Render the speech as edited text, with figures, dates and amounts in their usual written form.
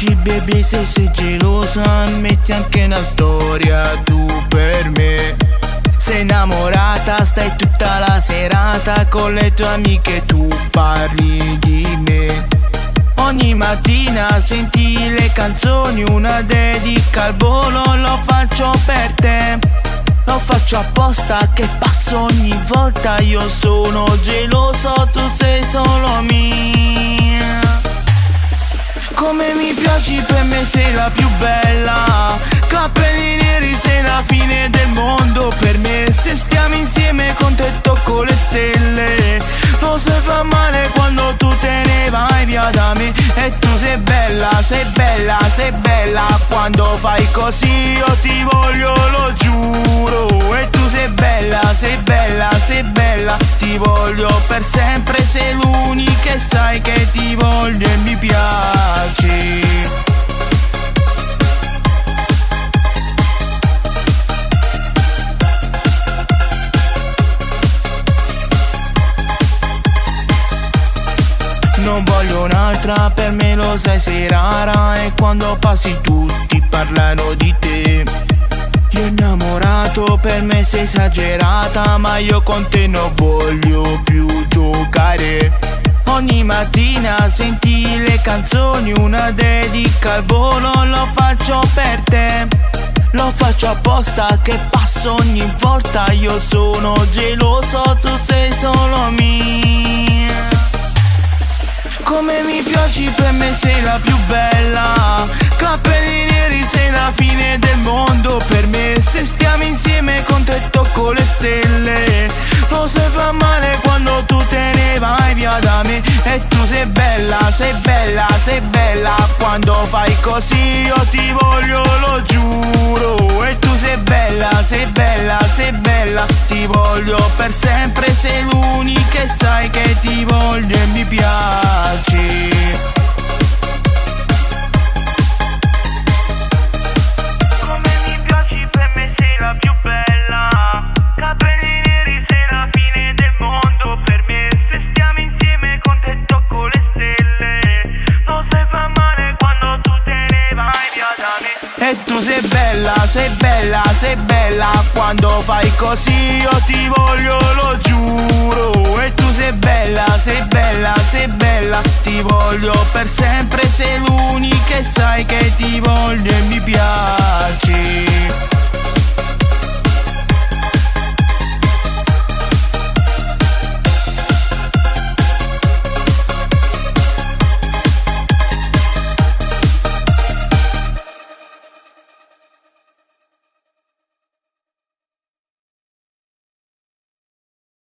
piaci baby, se sei gelosa metti anche una storia tu per me. Sei innamorata, stai tutta la serata con le tue amiche, tu parli di me. Ogni mattina senti le canzoni, una dedica al volo, lo faccio per te. Lo faccio apposta che passo ogni volta, io sono geloso, tu sei solo mia. Come mi piaci, per me sei la più bella. Capelli neri, sei la fine del mondo per me. Se stiamo insieme con te tocco le stelle. Lo sai fa male quando tu te ne vai via da me. E tu sei bella, sei bella, sei bella. Quando fai così io ti voglio, lo giuro. E tu sei bella, sei bella, sei bella. Ti voglio per sempre, sei l'unica e sai che ti voglio e mi piaci. Non voglio un'altra, per me lo sai sei rara. E quando passi tutti parlano di te. Io innamorato, per me sei esagerata, ma io con te non voglio più giocare. Ogni mattina senti le canzoni, una dedica al volo, lo faccio per te. Lo faccio apposta che passo ogni volta, io sono geloso, tu sei solo mia. Come mi piaci, per me sei la più bella. Capelli neri, sei la fine del mondo per me. Se stiamo insieme con te tocco le stelle. Lo sai fa male quando tu te ne vai via da me. E tu sei bella, sei bella, sei bella. Quando fai così io ti voglio, lo giuro. E tu sei bella, sei bella, sei bella. Ti voglio per sempre, sei l'unica e sai che ti voglio e mi piaci. Come mi piaci, per me sei la più bella. Capelli neri, sei la fine del mondo per me. Se stiamo insieme con te tocco le stelle. Lo sai fa male quando tu te ne vai via da me. E tu sei bella, sei bella, sei bella. Quando fai così io ti voglio, lo giuro.